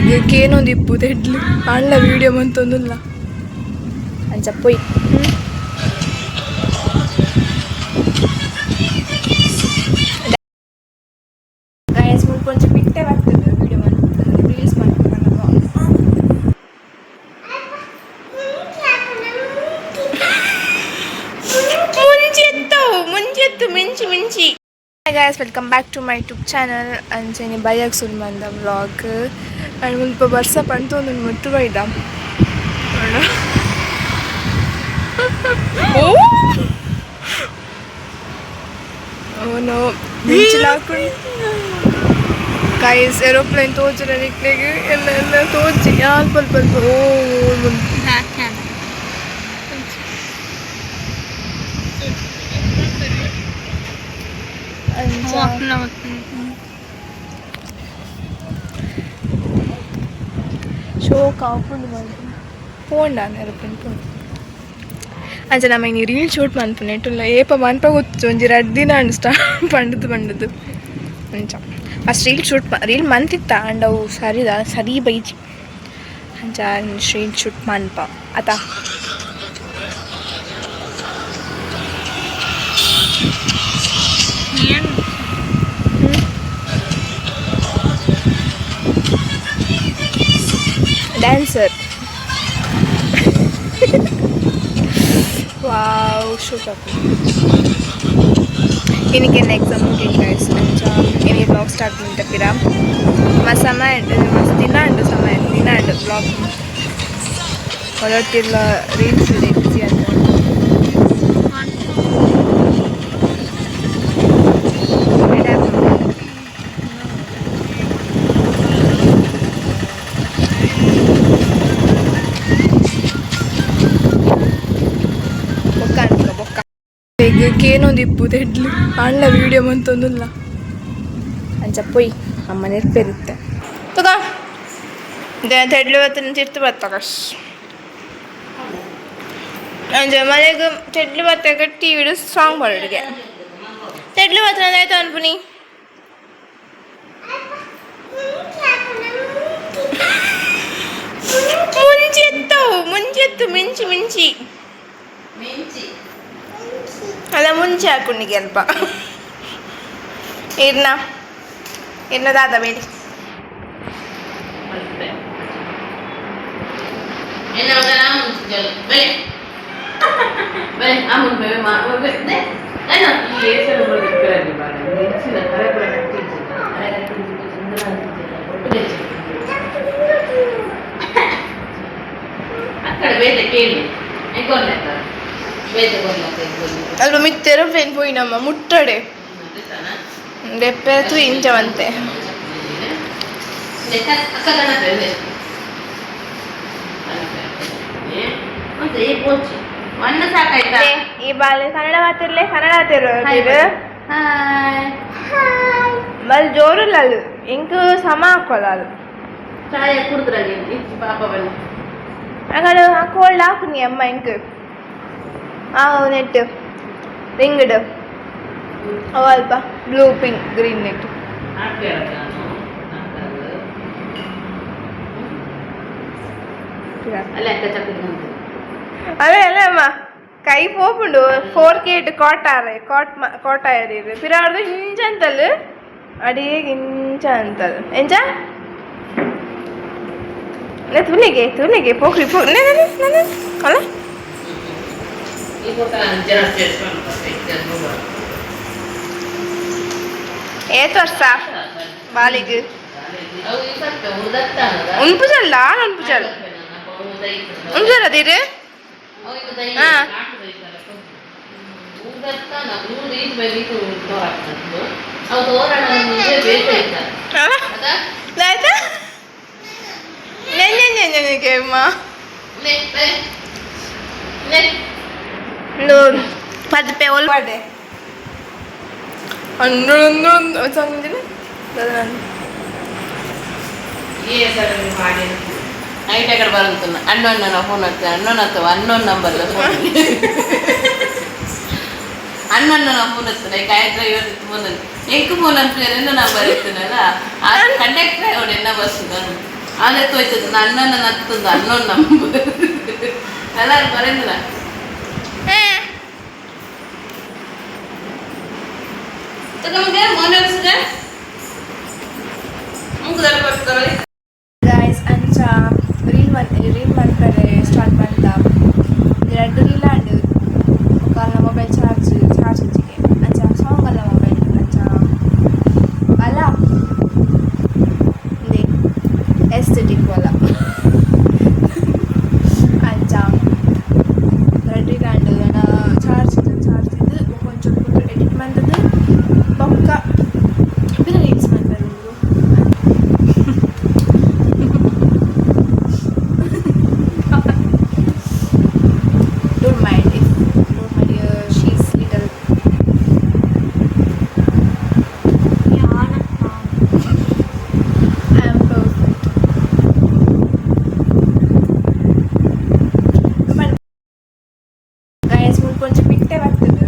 ಏನೊಂದು ಇಪ್ಪು ತೆಡ್ಲು ಅಣ್ಣ ವೀಡಿಯೋ ಮಂತೊಂದುಲ್ಲ ಅಂಚ ಪೊಯ್ ಗೈಸ್ ಕೊಂಚ ಬಿಟ್ಟೆ ಬರ್ತದೆ ವೀಡಿಯೋ ಮಂತೊಂದು ರೀಲ್ಸ್ ಮಾಡ್ಕೊಂಡು ಮುಂಜೆತ್ತು ಮಿಂಚಿ ಮಿಂಚಿ. Hi guys, welcome back to my YouTube channel and Bayak Sulmanda vlog and mulpa barsa pantu ondu muttu vaida oh no minchilakun guys aeroplane tojira niklege ella toji yaal pal oh ಶೋ ಕಾಪುಂಡು ಮಲ್ಪುನ ಪೋಂಡಾನ aeroplane ಪೋಂಡು ಅಂಚ ನಮ್ಮ ಇನ್ನು reel shoot ಮನ್ಪುನ ಇಟ್ಟುಲ್ಲ ಏಪ ಮನ್ಪ ಗೊತ್ತು ಒಂಜಿ 2 ದಿನ ಅಂಡು ಪಂಡದು ಅಂಚ ಫಸ್ಟ್ ರೀಲ್ ಮಂತಿತ್ತ ಅಂಡ್ ಅವು ಸರಿ ಬೈಜಿ ಅಂಚ ರೀಲ್ ಶೂಟ್ ಮನ್ಪ ಆತ ಡ್ಯಾನ್ಸರ್ ವಾವ್ ಶೂಟ್ ಇನ್ನಿಗೆಲ್ಲ ಎಕ್ಸಾಮ್ ಮುಗಿತು ಗೈಸ್ ಅಂಚ ಇನಿ ಬ್ಲಾಗ್ ಸ್ಟಾರ್ಟ್ ಮಾಡ್ತಿರ ಮಸ್ತ್ ಸಮಯ ಮಸ್ತ್ ದಿನ ಉಂಡು ಬ್ಲಾಗ್ ಹೊರಟಿಲ್ಲ ರೀಲ್ಸ್ ಬಿಸಿ ಅಂತ ಏನೊಂದು ಇಪ್ಪು ತೆಡ್ಲು ಅಣ್ಣ ವೀಡಿಯೋ ಮಂತೊಂದುಲ್ಲ ಅಂಚ ಪೊಯ್ ಅಮ್ಮ ನೆನಪಿರುತ್ತೆ ತಗ ತೆಡ್ಲು ಬತ್ತ ತಿರ್ತು ಬತ್ತಕಶ್ ಅಂಚ ಮನೆಗೆ ತೆಡ್ಲು ಬತ್ತಾಗ ಟಿ ವಿಡು ಸಾಂಗ್ ಬರೋಡಿಗೆ ತೆಡ್ಲು ಬತ್ತ ಆಯ್ತು ಅನ್ಪುನಿ ಮುಂಜೆತ್ತು ಮಿಂಚಿ ಅಲ್ಲ ಮುಂಚೆ ಹಾಕೊಂಡಿಗೆ ಅಲ್ಪ ಇರ್ನ ದಾದ ಬೇಡಿ ಅಲ್ಪ ಮಿತ್ತೆರೋ ಫ್ರೆಂಡ್ ಪೋಯಿ ನಮ್ಮ ಮುಟ್ಟಡೆ ರೆಪ್ಪೆತು ಇಂಚವಂತೆ ಈ ಬಾಲೆ ಕನ್ನಡ ಮಾತಿರ್ಲೆ ಕನ್ನಡ ಮಲ್ ಜೋರಲ್ಲ ಅದು ಇಂಕ ಸಮ ಹಾಕೋಲ್ಲ ಅದು ಚಾಯ ಕುಡಿದ್ರಲ್ಲಿ ಪಾಪ ಬಲ್ಲಿ ಅಗಳು ಕೋಲ್ಡ್ ಹಾಕುನಿ ಅಮ್ಮ ಇಂಕ ನೆಟ್ ರಿಂಗ್ಡ್ ಅವ ಅಲ್ಪ ಬ್ಲೂ ಪಿಂಕ್ ಗ್ರೀನ್ ನೆಟ್ ಅದೇ ಅಲ್ಲ ಅಮ್ಮ ಕೈ ಪೋಪುಂಡು 4K ಕೋಟ ಏರಿರು ಪಿರಾಡ್ದು ಇಂಚ ಅಂತಲ್ ಅಡಿಗೆ ಇಂಚ ಅಂತಲ್ ಎಂಚ ತುಲಿಗೆ ಪೋಕ್ರಿ ಅಲ್ಲ ಏತ್ ವರ್ಷ ಬಾಲಿಗೆ ಉನ್ಪುಜಲ್ಲ ಉನ್ಪುಜಲ್ ಅದಿರು ಹಾಂ ಆಯ್ತಾ ನೆನ್ನೆಗೆ ಅಮ್ಮ ಪದ್ಪೆ ಒಲ್ವಾಡೆ ಅನ್ನೊಂದು ಸಂದಿನ ನೈಟ್ ಎಕಡೆ ಬರುತ್ತಲ್ಲ ಅಣ್ಣನ ಫೋನ್ ಆಗ್ತದೆ ಅಣ್ಣನ ಅಥವಾ ಅನ್ನೊಂದು ನಂಬರ್ ಅಣ್ಣನ ಫೋನ್ ಹತ್ತದೆ ಗಾಯತ್ರಿ ಫೋನ್ ಎಂಕು ಫೋನ್ ಅಂತ ನಂಬರ್ ಇರ್ತನಲ್ಲ ಕಂಡಕ್ಟರ್ ಅವಳು ಎನ್ನ ಬಸ್ ಅದಕ್ಕೆ ಹೋಯ್ತದೆ ನನ್ನನ್ನು ನತ್ತದ ಅನ್ನೋದು ನಮ್ಮ ಎಲ್ಲ ಬರೆಂದಿಲ್ಲ ನಮಗೆ ಮೊನ್ನೆ ಮುಗಿದಾರೆ ಬರ್ತಾರೆ ಗೈಸ್ ಅಂಚ ರೀಲ್ ಮಾಡ್ತಾರೆ ಸ್ಟಾರ್ಟ್ ಮಾಡ್ತಾ 2 ರೀಲ್ ಅಂಡ್ ఒక మొబైల్ ఛార్జ్ ఇచ్చికే అంచ సాంగ్ అలా మొబైల్ అంచ అలా ఇది ఎస్థెటిక్ వల్ల అంచ 2 ರೀಲ್ అండ్ నా ఛార్జ్ ఇది కొంచెం ఎడిట్ ಮಾಡ್ತದೆ ಬೊಕ್ಕ ಬಿನ ರೀಲ್ಸ್ ಮಾಡ್ತಾರೆ don't mind if don't mind she's little I am perfect guys mun konచెం bitte battadu